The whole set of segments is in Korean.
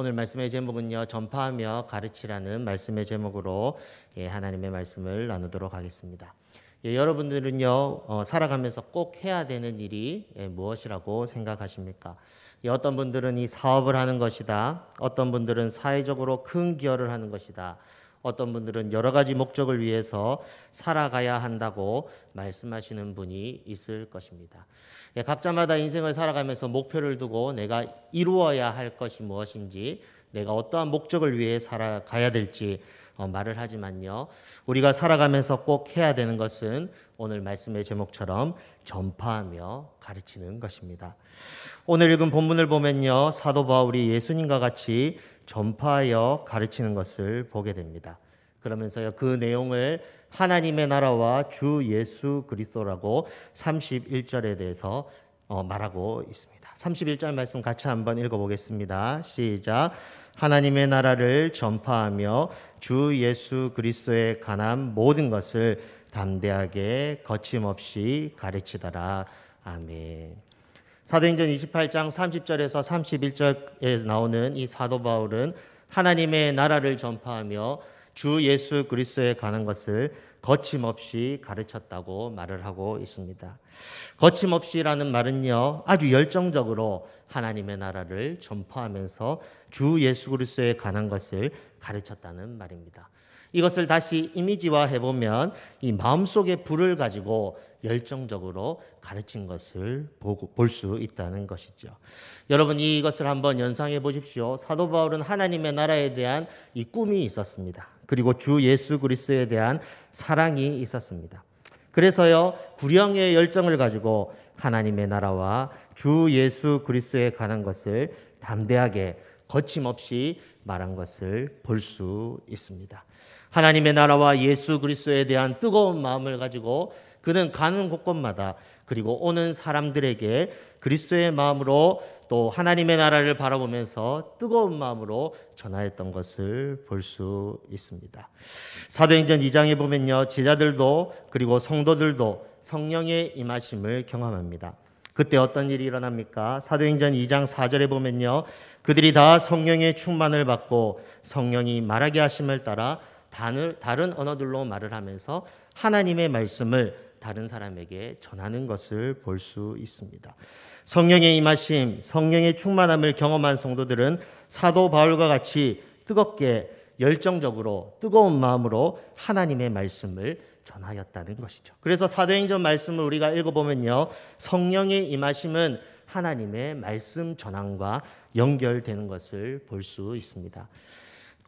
오늘 말씀의 제목은요, 전파하며 가르치라는 말씀의 제목으로 하나님의 말씀을 나누도록 하겠습니다. 여러분들은요, 살아가면서 꼭 해야 되는 일이 무엇이라고 생각하십니까? 어떤 분들은 이 사업을 하는 것이다. 어떤 분들은 사회적으로 큰 기여를 하는 것이다. 어떤 분들은 여러 가지 목적을 위해서 살아가야 한다고 말씀하시는 분이 있을 것입니다. 각자마다 인생을 살아가면서 목표를 두고 내가 이루어야 할 것이 무엇인지, 내가 어떠한 목적을 위해 살아가야 될지 말을 하지만요, 우리가 살아가면서 꼭 해야 되는 것은 오늘 말씀의 제목처럼 전파하며 가르치는 것입니다. 오늘 읽은 본문을 보면요, 사도 바울이 예수님과 같이 전파하여 가르치는 것을 보게 됩니다. 그러면서요, 그 내용을 하나님의 나라와 주 예수 그리스도라고 31절에 대해서 말하고 있습니다. 31절 말씀 같이 한번 읽어보겠습니다. 시작. 하나님의 나라를 전파하며 주 예수 그리스도에 관한 모든 것을 담대하게 거침없이 가르치더라. 아멘. 사도행전 28장 30절에서 31절에 나오는 이 사도 바울은 하나님의 나라를 전파하며 주 예수 그리스도에 관한 것을 거침없이 가르쳤다고 말을 하고 있습니다. 거침없이라는 말은요, 아주 열정적으로 하나님의 나라를 전파하면서 주 예수 그리스도에 관한 것을 가르쳤다는 말입니다. 이것을 다시 이미지화 해보면 이 마음속의 불을 가지고 열정적으로 가르친 것을 볼 수 있다는 것이죠. 여러분, 이것을 한번 연상해 보십시오. 사도 바울은 하나님의 나라에 대한 이 꿈이 있었습니다. 그리고 주 예수 그리스도에 대한 사랑이 있었습니다. 그래서요, 구령의 열정을 가지고 하나님의 나라와 주 예수 그리스도에 관한 것을 담대하게 거침없이 말한 것을 볼 수 있습니다. 하나님의 나라와 예수 그리스도에 대한 뜨거운 마음을 가지고 그는 가는 곳곳마다, 그리고 오는 사람들에게 그리스도의 마음으로 또 하나님의 나라를 바라보면서 뜨거운 마음으로 전하였던 것을 볼 수 있습니다. 사도행전 2장에 보면요, 제자들도 그리고 성도들도 성령의 임하심을 경험합니다. 그때 어떤 일이 일어납니까? 사도행전 2장 4절에 보면요, 그들이 다 성령의 충만을 받고 성령이 말하게 하심을 따라 다른 언어들로 말을 하면서 하나님의 말씀을 다른 사람에게 전하는 것을 볼 수 있습니다. 성령의 임하심, 성령의 충만함을 경험한 성도들은 사도 바울과 같이 뜨겁게 열정적으로 뜨거운 마음으로 하나님의 말씀을 전하였다는 것이죠. 그래서 사도행전 말씀을 우리가 읽어보면요, 성령의 임하심은 하나님의 말씀 전함과 연결되는 것을 볼 수 있습니다.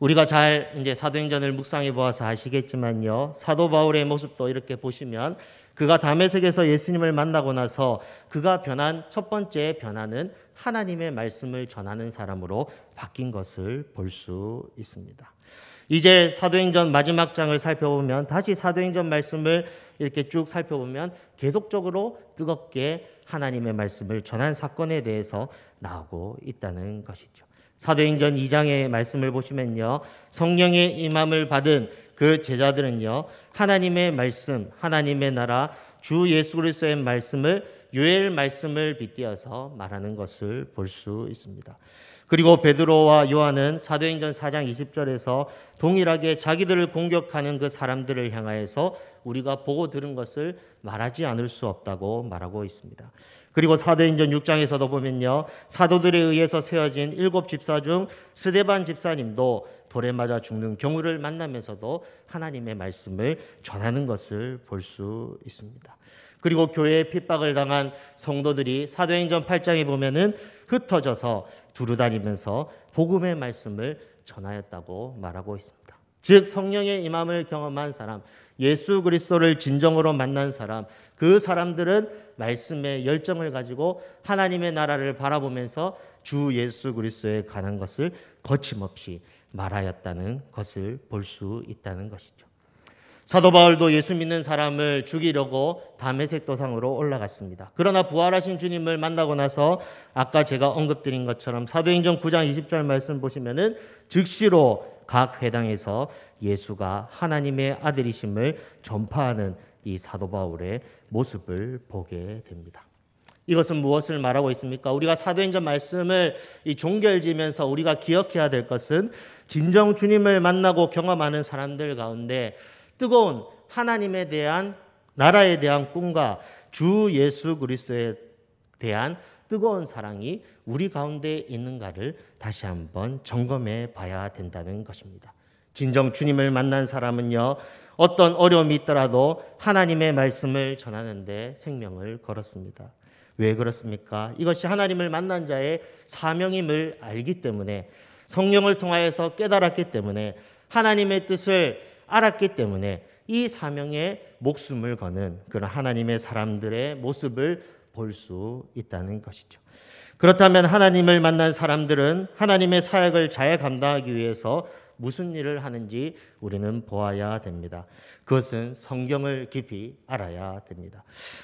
우리가 잘 이제 사도행전을 묵상해 보아서 아시겠지만요, 사도 바울의 모습도 이렇게 보시면 그가 다메섹에서 예수님을 만나고 나서 그가 변한 첫 번째 변화는 하나님의 말씀을 전하는 사람으로 바뀐 것을 볼 수 있습니다. 이제 사도행전 마지막 장을 살펴보면, 다시 사도행전 말씀을 이렇게 쭉 살펴보면 계속적으로 뜨겁게 하나님의 말씀을 전한 사건에 대해서 나오고 있다는 것이죠. 사도행전 2장의 말씀을 보시면요, 성령의 임함을 받은 그 제자들은요, 하나님의 말씀, 하나님의 나라, 주 예수 그리스도의 말씀을 요엘 말씀을 빗대어서 말하는 것을 볼 수 있습니다. 그리고 베드로와 요한은 사도행전 4장 20절에서 동일하게 자기들을 공격하는 그 사람들을 향하여서 우리가 보고 들은 것을 말하지 않을 수 없다고 말하고 있습니다. 그리고 사도행전 6장에서도 보면요, 사도들에 의해서 세워진 7 집사 중 스데반 집사님도 돌에 맞아 죽는 경우를 만나면서도 하나님의 말씀을 전하는 것을 볼 수 있습니다. 그리고 교회에 핍박을 당한 성도들이 사도행전 8장에 보면은 흩어져서 두루다니면서 복음의 말씀을 전하였다고 말하고 있습니다. 즉, 성령의 임함을 경험한 사람, 예수 그리스도를 진정으로 만난 사람, 그 사람들은 말씀의 열정을 가지고 하나님의 나라를 바라보면서 주 예수 그리스도에 관한 것을 거침없이 말하였다는 것을 볼 수 있다는 것이죠. 사도 바울도 예수 믿는 사람을 죽이려고 다메섹 도상으로 올라갔습니다. 그러나 부활하신 주님을 만나고 나서 아까 제가 언급드린 것처럼 사도행전 9장 20절 말씀 보시면은 즉시로 각 회당에서 예수가 하나님의 아들이심을 전파하는 이 사도 바울의 모습을 보게 됩니다. 이것은 무엇을 말하고 있습니까? 우리가 사도행전 말씀을 이 종결지면서 우리가 기억해야 될 것은 진정 주님을 만나고 경험하는 사람들 가운데 뜨거운 하나님에 대한 나라에 대한 꿈과 주 예수 그리스도에 대한 뜨거운 사랑이 우리 가운데 있는가를 다시 한번 점검해 봐야 된다는 것입니다. 진정 주님을 만난 사람은요, 어떤 어려움이 있더라도 하나님의 말씀을 전하는데 생명을 걸었습니다. 왜 그렇습니까? 이것이 하나님을 만난 자의 사명임을 알기 때문에, 성령을 통하여서 깨달았기 때문에, 하나님의 뜻을 알았기 때문에 이 사명에 목숨을 거는 그런 하나님의 사람들의 모습을 볼 수 있다는 것이죠. 그렇다면 하나님을 만난 사람들은 하나님의 사역을 잘 감당하기 위해서 무슨 일을 하는지 우리는 보아야 됩니다. 그것은 성경을 깊이 알아야 됩니다.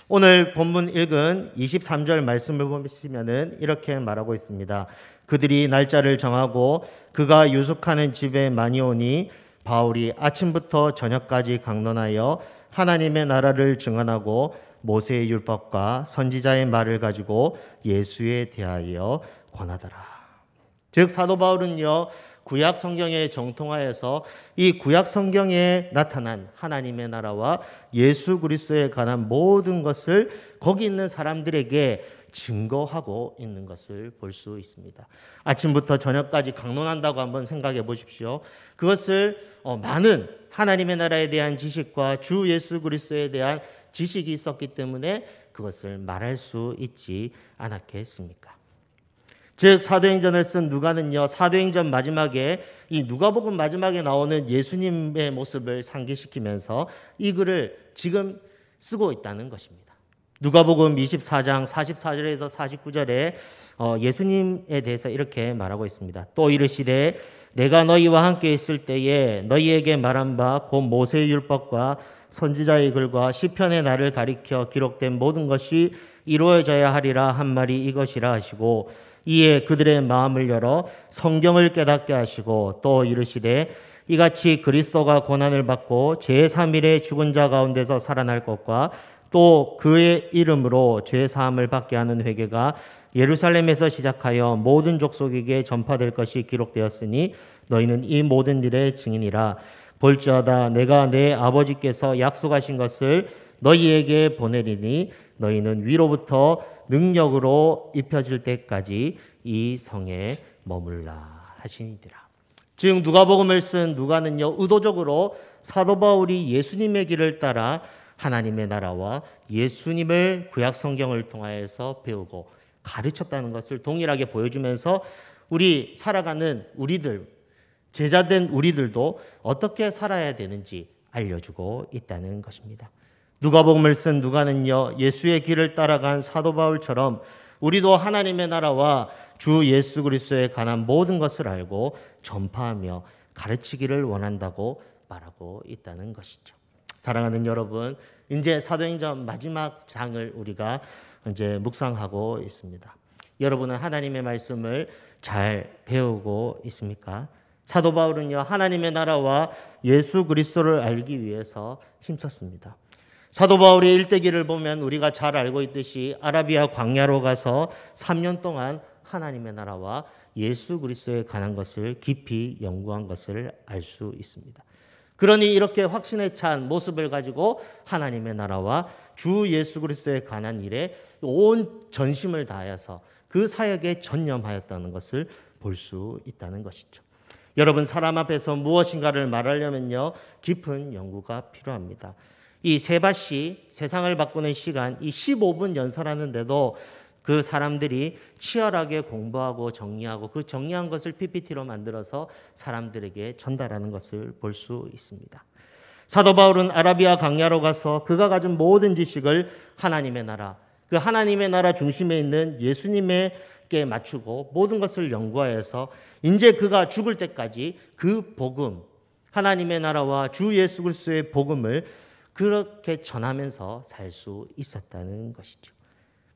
오늘 본문 읽은 23절 말씀을 보시면은 이렇게 말하고 있습니다. 그들이 날짜를 정하고 그가 유숙하는 집에 많이 오니 바울이 아침부터 저녁까지 강론하여 하나님의 나라를 증언하고 모세의 율법과 선지자의 말을 가지고 예수에 대하여 권하더라. 즉 사도 바울은요, 구약 성경에 정통하여서 이 구약 성경에 나타난 하나님의 나라와 예수 그리스도에 관한 모든 것을 거기 있는 사람들에게 증거하고 있는 것을 볼 수 있습니다. 아침부터 저녁까지 강론한다고 한번 생각해 보십시오. 그것을 많은 하나님의 나라에 대한 지식과 주 예수 그리스도에 대한 지식이 있었기 때문에 그것을 말할 수 있지 않았겠습니까? 즉 사도행전을 쓴 누가는요, 사도행전 마지막에 이 누가복음 마지막에 나오는 예수님의 모습을 상기시키면서 이 글을 지금 쓰고 있다는 것입니다. 누가복음 24장 44절에서 49절에 예수님에 대해서 이렇게 말하고 있습니다. 또 이르시되 내가 너희와 함께 있을 때에 너희에게 말한 바 곧 모세의 율법과 선지자의 글과 시편의 날을 가리켜 기록된 모든 것이 이루어져야 하리라 한 말이 이것이라 하시고 이에 그들의 마음을 열어 성경을 깨닫게 하시고 또 이르시되 이같이 그리스도가 고난을 받고 제3일에 죽은 자 가운데서 살아날 것과 또 그의 이름으로 죄사함을 받게 하는 회개가 예루살렘에서 시작하여 모든 족속에게 전파될 것이 기록되었으니 너희는 이 모든 일의 증인이라. 볼지어다 내가 내 아버지께서 약속하신 것을 너희에게 보내리니 너희는 위로부터 능력으로 입혀질 때까지 이 성에 머물라 하시니라. 즉 누가복음을 쓴 누가는요, 의도적으로 사도 바울이 예수님의 길을 따라 하나님의 나라와 예수님을 구약 성경을 통하여서 배우고 가르쳤다는 것을 동일하게 보여주면서 우리 살아가는 우리들, 제자된 우리들도 어떻게 살아야 되는지 알려주고 있다는 것입니다. 누가복음을 쓴 누가는요, 예수의 길을 따라간 사도 바울처럼 우리도 하나님의 나라와 주 예수 그리스도에 관한 모든 것을 알고 전파하며 가르치기를 원한다고 말하고 있다는 것이죠. 사랑하는 여러분, 이제 사도행전 마지막 장을 우리가 이제 묵상하고 있습니다. 여러분은 하나님의 말씀을 잘 배우고 있습니까? 사도 바울은요, 하나님의 나라와 예수 그리스도를 알기 위해서 힘썼습니다. 사도 바울의 일대기를 보면 우리가 잘 알고 있듯이 아라비아 광야로 가서 3년 동안 하나님의 나라와 예수 그리스도에 관한 것을 깊이 연구한 것을 알 수 있습니다. 그러니 이렇게 확신에 찬 모습을 가지고 하나님의 나라와 주 예수 그리스도에 관한 일에 온 전심을 다하여서 그 사역에 전념하였다는 것을 볼 수 있다는 것이죠. 여러분, 사람 앞에서 무엇인가를 말하려면요, 깊은 연구가 필요합니다. 이 세바시, 세상을 바꾸는 시간, 이 15분 연설하는데도 그 사람들이 치열하게 공부하고 정리하고 그 정리한 것을 PPT로 만들어서 사람들에게 전달하는 것을 볼 수 있습니다. 사도 바울은 아라비아 광야로 가서 그가 가진 모든 지식을 하나님의 나라, 그 하나님의 나라 중심에 있는 예수님에게 맞추고 모든 것을 연구하여서 이제 그가 죽을 때까지 그 복음, 하나님의 나라와 주 예수 그리스도의 복음을 그렇게 전하면서 살 수 있었다는 것이죠.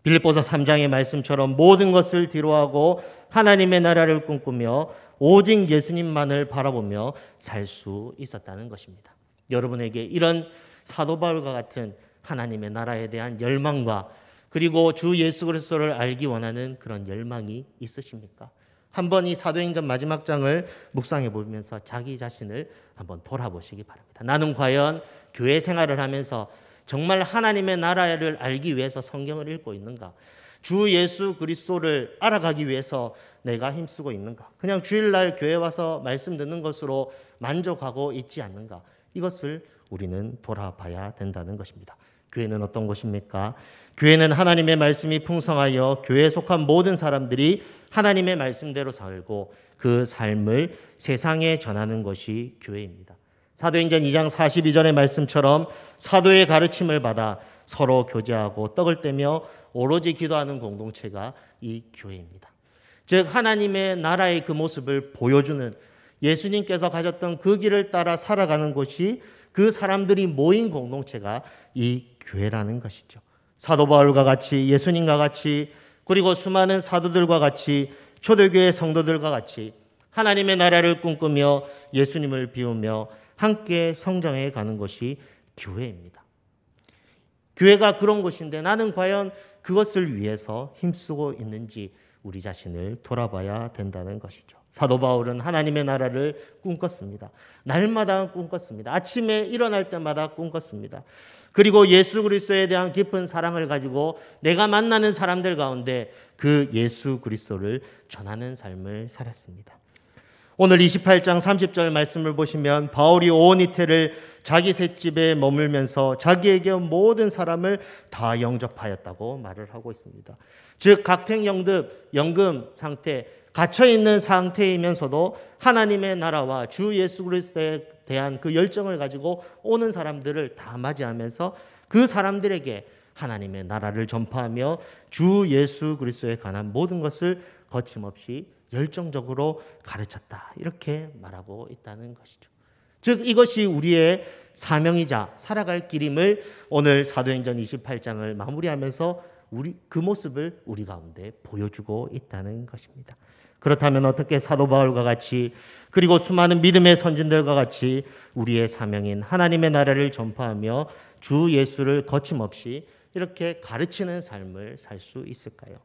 빌립보서 3장의 말씀처럼 모든 것을 뒤로하고 하나님의 나라를 꿈꾸며 오직 예수님만을 바라보며 살 수 있었다는 것입니다. 여러분에게 이런 사도 바울과 같은 하나님의 나라에 대한 열망과 그리고 주 예수 그리스도를 알기 원하는 그런 열망이 있으십니까? 한번 이 사도행전 마지막 장을 묵상해 보면서 자기 자신을 한번 돌아보시기 바랍니다. 나는 과연 교회 생활을 하면서 정말 하나님의 나라를 알기 위해서 성경을 읽고 있는가? 주 예수 그리스도를 알아가기 위해서 내가 힘쓰고 있는가? 그냥 주일날 교회 와서 말씀 듣는 것으로 만족하고 있지 않는가? 이것을 우리는 돌아봐야 된다는 것입니다. 교회는 어떤 곳입니까? 교회는 하나님의 말씀이 풍성하여 교회에 속한 모든 사람들이 하나님의 말씀대로 살고 그 삶을 세상에 전하는 것이 교회입니다. 사도행전 2장 42절의 말씀처럼 사도의 가르침을 받아 서로 교제하고 떡을 떼며 오로지 기도하는 공동체가 이 교회입니다. 즉 하나님의 나라의 그 모습을 보여주는 예수님께서 가졌던 그 길을 따라 살아가는 곳이 그 사람들이 모인 공동체가 이 교회라는 것이죠. 사도 바울과 같이 예수님과 같이 그리고 수많은 사도들과 같이 초대교회 성도들과 같이 하나님의 나라를 꿈꾸며 예수님을 비우며 함께 성장해 가는 것이 교회입니다. 교회가 그런 곳인데 나는 과연 그것을 위해서 힘쓰고 있는지 우리 자신을 돌아봐야 된다는 것이죠. 사도 바울은 하나님의 나라를 꿈꿨습니다. 날마다 꿈꿨습니다. 아침에 일어날 때마다 꿈꿨습니다. 그리고 예수 그리스도에 대한 깊은 사랑을 가지고 내가 만나는 사람들 가운데 그 예수 그리스도를 전하는 삶을 살았습니다. 오늘 28장 30절 말씀을 보시면 바울이 온 이태를 자기 셋집에 머물면서 자기에게 모든 사람을 다 영접하였다고 말을 하고 있습니다. 즉 각택영급, 연금 상태, 갇혀있는 상태이면서도 하나님의 나라와 주 예수 그리스도에 대한 그 열정을 가지고 오는 사람들을 다 맞이하면서 그 사람들에게 하나님의 나라를 전파하며 주 예수 그리스도에 관한 모든 것을 거침없이 열정적으로 가르쳤다. 이렇게 말하고 있다는 것이죠. 즉 이것이 우리의 사명이자 살아갈 길임을 오늘 사도행전 28장을 마무리하면서 그 모습을 우리 가운데 보여주고 있다는 것입니다. 그렇다면 어떻게 사도 바울과 같이 그리고 수많은 믿음의 선진들과 같이 우리의 사명인 하나님의 나라를 전파하며 주 예수를 거침없이 이렇게 가르치는 삶을 살 수 있을까요?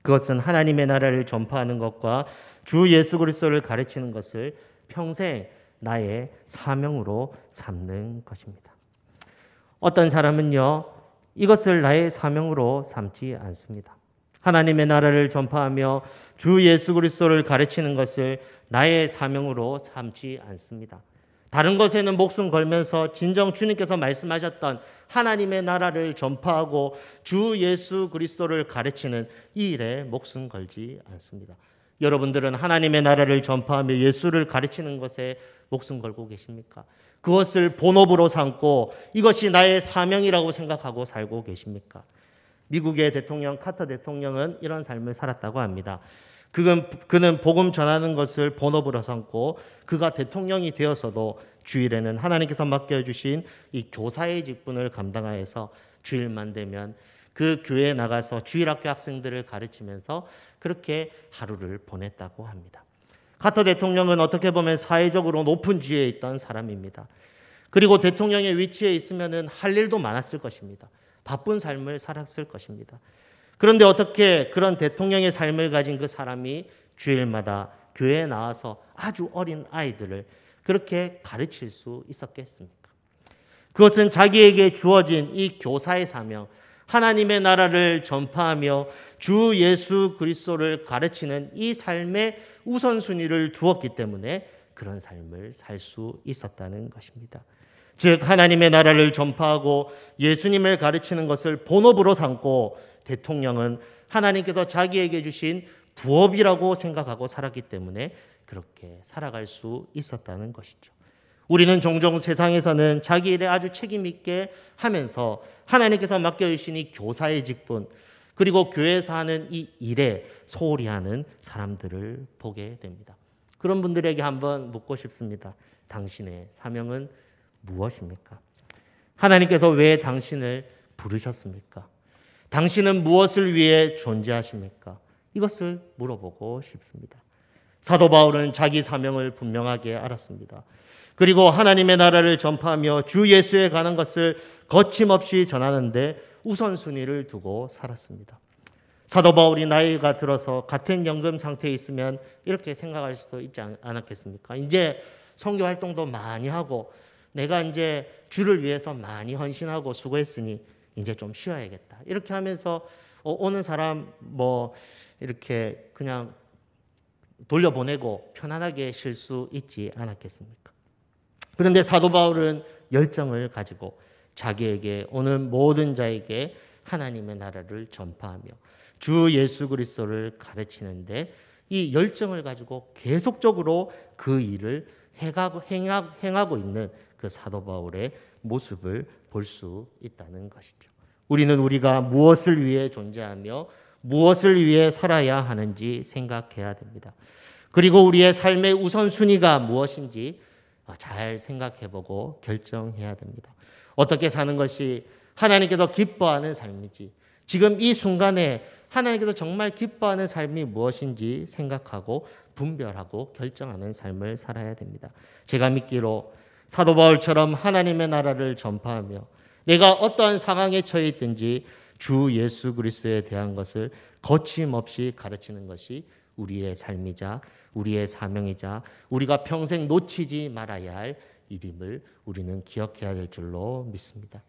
그것은 하나님의 나라를 전파하는 것과 주 예수 그리스도를 가르치는 것을 평생 나의 사명으로 삼는 것입니다. 어떤 사람은요, 이것을 나의 사명으로 삼지 않습니다. 하나님의 나라를 전파하며 주 예수 그리스도를 가르치는 것을 나의 사명으로 삼지 않습니다. 다른 것에는 목숨 걸면서 진정 주님께서 말씀하셨던 하나님의 나라를 전파하고 주 예수 그리스도를 가르치는 이 일에 목숨 걸지 않습니다. 여러분들은 하나님의 나라를 전파하며 예수를 가르치는 것에 목숨 걸고 계십니까? 그것을 본업으로 삼고 이것이 나의 사명이라고 생각하고 살고 계십니까? 미국의 대통령 카터 대통령은 이런 삶을 살았다고 합니다. 그는 복음 전하는 것을 본업으로 삼고 그가 대통령이 되어서도 주일에는 하나님께서 맡겨주신 이 교사의 직분을 감당하여서 주일만 되면 그 교회에 나가서 주일학교 학생들을 가르치면서 그렇게 하루를 보냈다고 합니다. 카터 대통령은 어떻게 보면 사회적으로 높은 지위에 있던 사람입니다. 그리고 대통령의 위치에 있으면 할 일도 많았을 것입니다. 바쁜 삶을 살았을 것입니다. 그런데 어떻게 그런 대통령의 삶을 가진 그 사람이 주일마다 교회에 나와서 아주 어린 아이들을 그렇게 가르칠 수 있었겠습니까? 그것은 자기에게 주어진 이 교사의 사명, 하나님의 나라를 전파하며 주 예수 그리스도를 가르치는 이 삶의 우선순위를 두었기 때문에 그런 삶을 살 수 있었다는 것입니다. 즉 하나님의 나라를 전파하고 예수님을 가르치는 것을 본업으로 삼고 대통령은 하나님께서 자기에게 주신 부업이라고 생각하고 살았기 때문에 그렇게 살아갈 수 있었다는 것이죠. 우리는 종종 세상에서는 자기 일에 아주 책임 있게 하면서 하나님께서 맡겨주신 이 교사의 직분 그리고 교회에서 하는 이 일에 소홀히 하는 사람들을 보게 됩니다. 그런 분들에게 한번 묻고 싶습니다. 당신의 사명은 무엇입니까? 하나님께서 왜 당신을 부르셨습니까? 당신은 무엇을 위해 존재하십니까? 이것을 물어보고 싶습니다. 사도 바울은 자기 사명을 분명하게 알았습니다. 그리고 하나님의 나라를 전파하며 주 예수에 관한 것을 거침없이 전하는데 우선순위를 두고 살았습니다. 사도 바울이 나이가 들어서 같은 연금 상태에 있으면 이렇게 생각할 수도 있지 않았겠습니까? 이제 선교 활동도 많이 하고 내가 이제 주를 위해서 많이 헌신하고 수고했으니 이제 좀 쉬어야겠다. 이렇게 하면서 오는 사람 뭐 이렇게 그냥 돌려보내고 편안하게 쉴 수 있지 않았겠습니까? 그런데 사도 바울은 열정을 가지고 자기에게 오는 모든 자에게 하나님의 나라를 전파하며 주 예수 그리스도를 가르치는데 이 열정을 가지고 계속적으로 그 일을 행하고 있는 그 사도 바울의 모습을 볼 수 있다는 것이죠. 우리는 우리가 무엇을 위해 존재하며 무엇을 위해 살아야 하는지 생각해야 됩니다. 그리고 우리의 삶의 우선순위가 무엇인지 잘 생각해보고 결정해야 됩니다. 어떻게 사는 것이 하나님께서 기뻐하는 삶이지, 지금 이 순간에 하나님께서 정말 기뻐하는 삶이 무엇인지 생각하고 분별하고 결정하는 삶을 살아야 됩니다. 제가 믿기로 사도 바울처럼 하나님의 나라를 전파하며 내가 어떠한 상황에 처해 있든지 주 예수 그리스도에 대한 것을 거침없이 가르치는 것이 우리의 삶이자 우리의 사명이자 우리가 평생 놓치지 말아야 할 일임을 우리는 기억해야 될 줄로 믿습니다.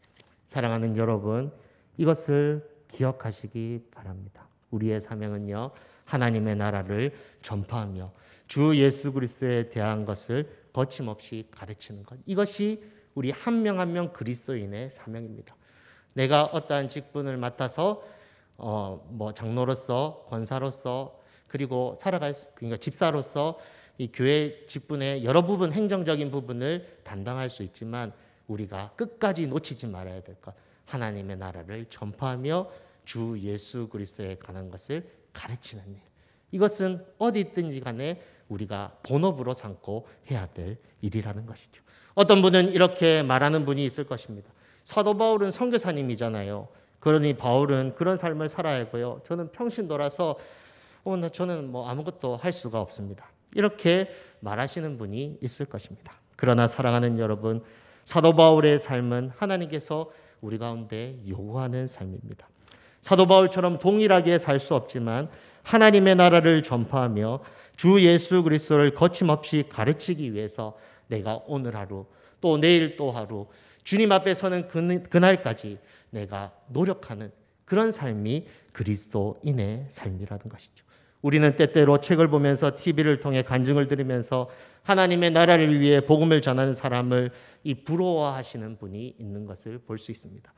사랑하는 여러분, 이것을 기억하시기 바랍니다. 우리의 사명은요, 하나님의 나라를 전파하며 주 예수 그리스도에 대한 것을 거침없이 가르치는 것. 이것이 우리 한 명 한 명 그리스도인의 사명입니다. 내가 어떠한 직분을 맡아서 장로로서, 권사로서, 그리고 그러니까 집사로서 이 교회 직분의 여러 부분, 행정적인 부분을 담당할 수 있지만 우리가 끝까지 놓치지 말아야 될 것, 하나님의 나라를 전파하며 주 예수 그리스도에 관한 것을 가르치는 일. 이것은 어디 있든지 간에 우리가 본업으로 삼고 해야 될 일이라는 것이죠. 어떤 분은 이렇게 말하는 분이 있을 것입니다. 사도 바울은 선교사님이잖아요. 그러니 바울은 그런 삶을 살아야 하고요. 저는 평신도라서 저는 아무것도 할 수가 없습니다. 이렇게 말하시는 분이 있을 것입니다. 그러나 사랑하는 여러분, 사도 바울의 삶은 하나님께서 우리 가운데 요구하는 삶입니다. 사도 바울처럼 동일하게 살 수 없지만 하나님의 나라를 전파하며 주 예수 그리스도를 거침없이 가르치기 위해서 내가 오늘 하루 또 내일 또 하루 주님 앞에 서는 그날까지 내가 노력하는 그런 삶이 그리스도인의 삶이라는 것이죠. 우리는 때때로 책을 보면서 TV를 통해 간증을 들으면서 하나님의 나라를 위해 복음을 전하는 사람을 부러워하시는 분이 있는 것을 볼 수 있습니다.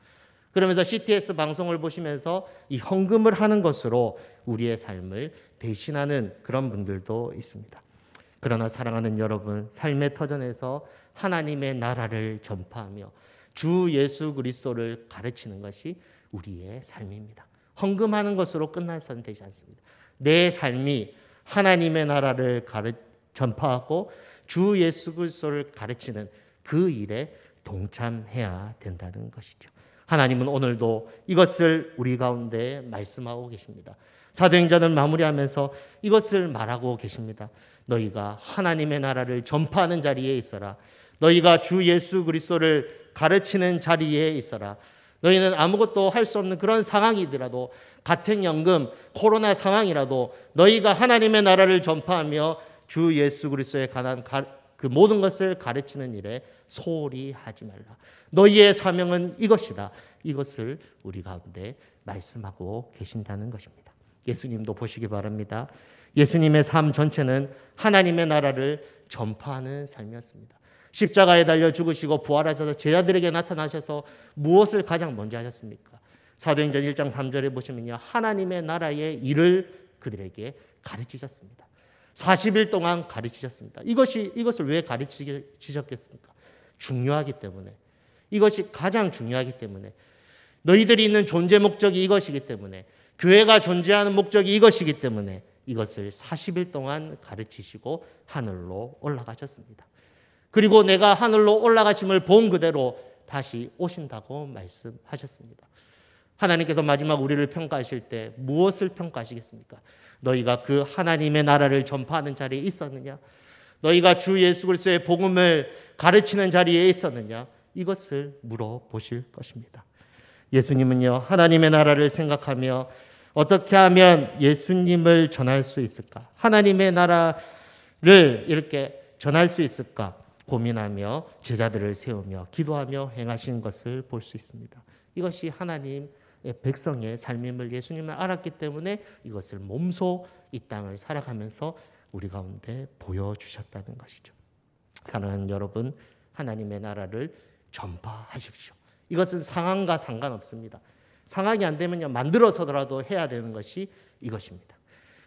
그러면서 CTS 방송을 보시면서 이 헌금을 하는 것으로 우리의 삶을 대신하는 그런 분들도 있습니다. 그러나 사랑하는 여러분, 삶의 터전에서 하나님의 나라를 전파하며 주 예수 그리스도를 가르치는 것이 우리의 삶입니다. 헌금하는 것으로 끝나서는 되지 않습니다. 내 삶이 하나님의 나라를 전파하고 주 예수 그리스도를 가르치는 그 일에 동참해야 된다는 것이죠. 하나님은 오늘도 이것을 우리 가운데 말씀하고 계십니다. 사도행전을 마무리하면서 이것을 말하고 계십니다. 너희가 하나님의 나라를 전파하는 자리에 있어라. 너희가 주 예수 그리스도를 가르치는 자리에 있어라. 너희는 아무것도 할 수 없는 그런 상황이더라도, 같은 연금, 코로나 상황이라도 너희가 하나님의 나라를 전파하며 주 예수 그리스도에 관한 그 모든 것을 가르치는 일에 소홀히 하지 말라. 너희의 사명은 이것이다. 이것을 우리 가운데 말씀하고 계신다는 것입니다. 예수님도 보시기 바랍니다. 예수님의 삶 전체는 하나님의 나라를 전파하는 삶이었습니다. 십자가에 달려 죽으시고 부활하셔서 제자들에게 나타나셔서 무엇을 가장 먼저 하셨습니까? 사도행전 1장 3절에 보시면요, 하나님의 나라의 일을 그들에게 가르치셨습니다. 40일 동안 가르치셨습니다. 이것을 왜 가르치셨겠습니까? 중요하기 때문에. 이것이 가장 중요하기 때문에. 너희들이 있는 존재 목적이 이것이기 때문에, 교회가 존재하는 목적이 이것이기 때문에 이것을 40일 동안 가르치시고 하늘로 올라가셨습니다. 그리고 내가 하늘로 올라가심을 본 그대로 다시 오신다고 말씀하셨습니다. 하나님께서 마지막 우리를 평가하실 때 무엇을 평가하시겠습니까? 너희가 그 하나님의 나라를 전파하는 자리에 있었느냐? 너희가 주 예수 그리스도의 복음을 가르치는 자리에 있었느냐? 이것을 물어보실 것입니다. 예수님은요, 하나님의 나라를 생각하며 어떻게 하면 예수님을 전할 수 있을까? 하나님의 나라를 이렇게 전할 수 있을까? 고민하며 제자들을 세우며 기도하며 행하신 것을 볼 수 있습니다. 이것이 하나님의 백성의 삶임을 예수님은 알았기 때문에 이것을 몸소 이 땅을 살아가면서 우리 가운데 보여주셨다는 것이죠. 사랑하는 여러분, 하나님의 나라를 전파하십시오. 이것은 상황과 상관없습니다. 상황이 안 되면요, 만들어서라도 해야 되는 것이 이것입니다.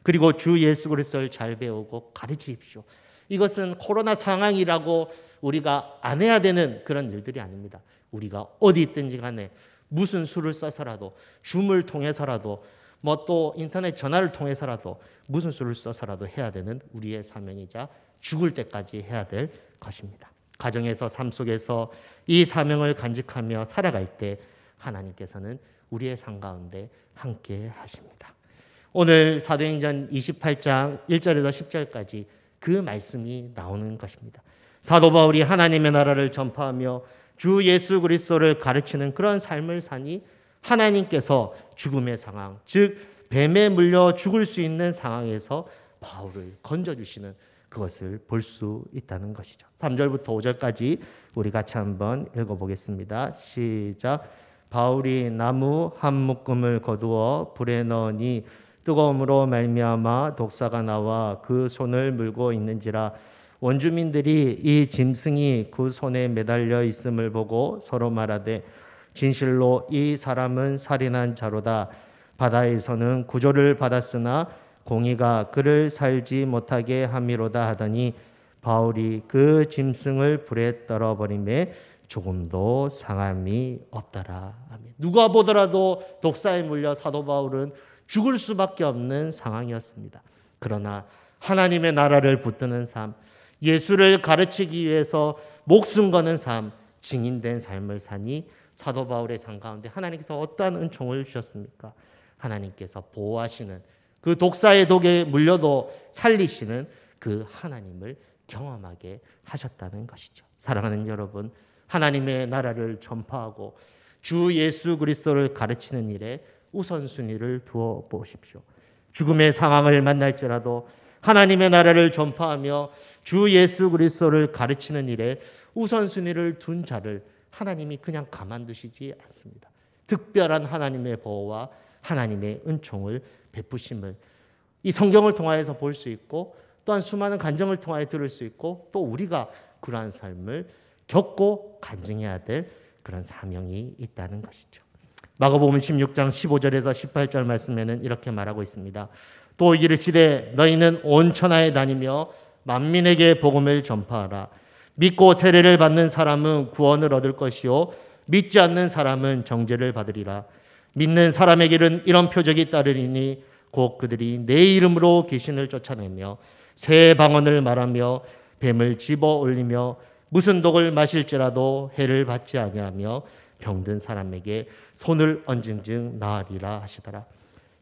그리고 주 예수 그리스도를 잘 배우고 가르치십시오. 이것은 코로나 상황이라고 우리가 안 해야 되는 그런 일들이 아닙니다. 우리가 어디 있든지 간에 무슨 수를 써서라도, 줌을 통해서라도, 뭐 또 인터넷 전화를 통해서라도 무슨 수를 써서라도 해야 되는 우리의 사명이자 죽을 때까지 해야 될 것입니다. 가정에서, 삶 속에서 이 사명을 간직하며 살아갈 때 하나님께서는 우리의 삶 가운데 함께 하십니다. 오늘 사도행전 28장 1절에서 10절까지 그 말씀이 나오는 것입니다. 사도 바울이 하나님의 나라를 전파하며 주 예수 그리스도를 가르치는 그런 삶을 사니 하나님께서 죽음의 상황, 즉 뱀에 물려 죽을 수 있는 상황에서 바울을 건져주시는 그것을 볼 수 있다는 것이죠. 3절부터 5절까지 우리 같이 한번 읽어보겠습니다. 시작. 바울이 나무 한 묶음을 거두어 불에 넣으니 뜨거움으로 말미암아 독사가 나와 그 손을 물고 있는지라. 원주민들이 이 짐승이 그 손에 매달려 있음을 보고 서로 말하되 진실로 이 사람은 살인한 자로다. 바다에서는 구조를 받았으나 공의가 그를 살지 못하게 함이로다 하더니 바울이 그 짐승을 불에 떨어버리매 조금도 상함이 없더라. 아멘. 누가 보더라도 독사에 물려 사도 바울은 죽을 수밖에 없는 상황이었습니다. 그러나 하나님의 나라를 붙드는 삶, 예수를 가르치기 위해서 목숨 거는 삶, 증인된 삶을 사니 사도 바울의 삶 가운데 하나님께서 어떠한 은총을 주셨습니까? 하나님께서 보호하시는, 그 독사의 독에 물려도 살리시는 그 하나님을 경험하게 하셨다는 것이죠. 사랑하는 여러분, 하나님의 나라를 전파하고 주 예수 그리스도를 가르치는 일에 우선순위를 두어 보십시오. 죽음의 상황을 만날지라도 하나님의 나라를 전파하며 주 예수 그리스도를 가르치는 일에 우선순위를 둔 자를 하나님이 그냥 가만두시지 않습니다. 특별한 하나님의 보호와 하나님의 은총을 베푸심을 이 성경을 통하여서 볼 수 있고, 또한 수많은 간증을 통하여 들을 수 있고, 또 우리가 그러한 삶을 겪고 간증해야 될 그런 사명이 있다는 것이죠. 마가복음 16장 15절에서 18절 말씀에는 이렇게 말하고 있습니다. 또 이르시되 너희는 온 천하에 다니며 만민에게 복음을 전파하라. 믿고 세례를 받는 사람은 구원을 얻을 것이요 믿지 않는 사람은 정죄를 받으리라. 믿는 사람에게는 이런 표적이 따르리니 곧 그들이 내 이름으로 귀신을 쫓아내며 새 방언을 말하며 뱀을 집어 올리며 무슨 독을 마실지라도 해를 받지 아니하며 병든 사람에게 손을 얹은즉 나으리라 하시더라.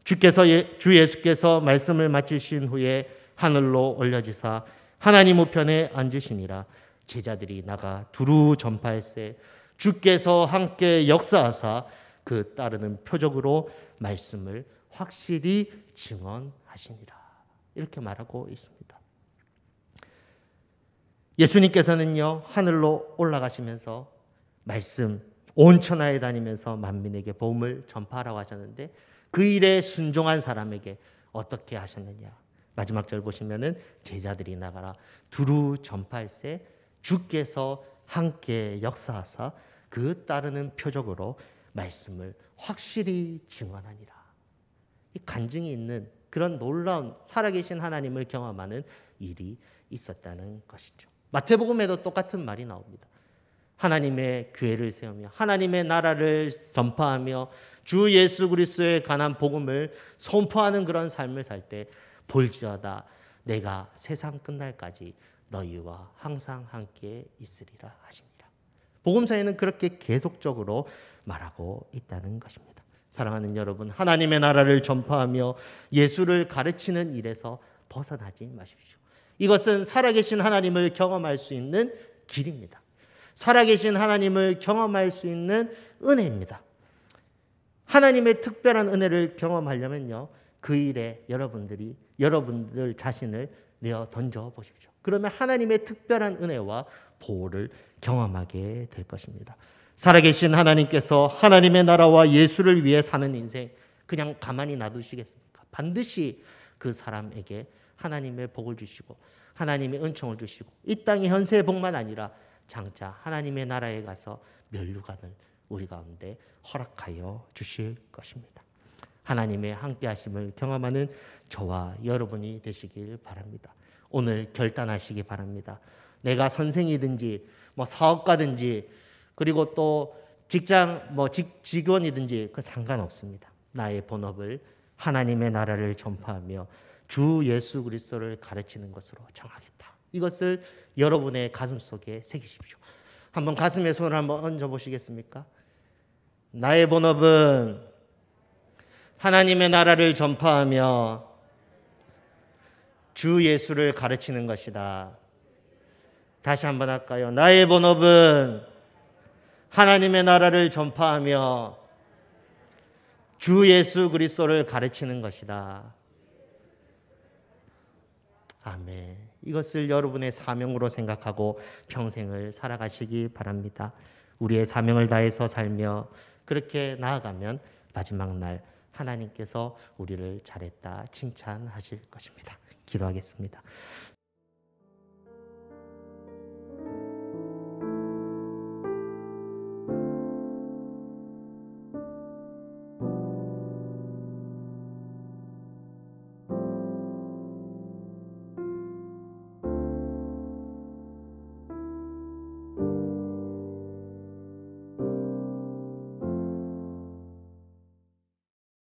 주 예수께서 말씀을 마치신 후에 하늘로 올려지사 하나님 우편에 앉으시니라. 제자들이 나가 두루 전파할세 주께서 함께 역사하사 그 따르는 표적으로 말씀을 확실히 증언하시니라. 이렇게 말하고 있습니다. 예수님께서는요, 하늘로 올라가시면서 말씀 온 천하에 다니면서 만민에게 복음을 전파하라고 하셨는데 그 일에 순종한 사람에게 어떻게 하셨느냐? 마지막 절 보시면은 제자들이 나가라 두루 전파할세 주께서 함께 역사하사 그 따르는 표적으로 말씀을 확실히 증언하니라. 이 간증이 있는 그런 놀라운 살아계신 하나님을 경험하는 일이 있었다는 것이죠. 마태복음에도 똑같은 말이 나옵니다. 하나님의 교회를 세우며 하나님의 나라를 전파하며 주 예수 그리스도에 관한 복음을 선포하는 그런 삶을 살 때 볼지어다 내가 세상 끝날까지 너희와 항상 함께 있으리라 하십니다. 복음서에는 그렇게 계속적으로 말하고 있다는 것입니다. 사랑하는 여러분, 하나님의 나라를 전파하며 예수를 가르치는 일에서 벗어나지 마십시오. 이것은 살아계신 하나님을 경험할 수 있는 길입니다. 살아계신 하나님을 경험할 수 있는 은혜입니다. 하나님의 특별한 은혜를 경험하려면요, 그 일에 여러분들 자신을 내어 던져 보십시오. 그러면 하나님의 특별한 은혜와 보호를 경험하게 될 것입니다. 살아계신 하나님께서 하나님의 나라와 예수를 위해 사는 인생 그냥 가만히 놔두시겠습니까? 반드시 그 사람에게 하나님의 복을 주시고 하나님의 은총을 주시고 이 땅의 현세의 복만 아니라 장차 하나님의 나라에 가서 면류관을 우리 가운데 허락하여 주실 것입니다. 하나님의 함께하심을 경험하는 저와 여러분이 되시길 바랍니다. 오늘 결단하시기 바랍니다. 내가 선생이든지 사업가든지 그리고 또 직장 직원이든지 그 상관없습니다. 나의 본업을 하나님의 나라를 전파하며 주 예수 그리스도를 가르치는 것으로 정하겠다. 이것을 여러분의 가슴 속에 새기십시오. 한번 가슴에 손을 한번 얹어 보시겠습니까? 나의 본업은 하나님의 나라를 전파하며 주 예수를 가르치는 것이다. 다시 한번 할까요? 나의 본업은 하나님의 나라를 전파하며 주 예수 그리스도를 가르치는 것이다. 아멘. 이것을 여러분의 사명으로 생각하고 평생을 살아가시기 바랍니다. 우리의 사명을 다해서 살며 그렇게 나아가면 마지막 날 하나님께서 우리를 잘했다 칭찬하실 것입니다. 기도하겠습니다.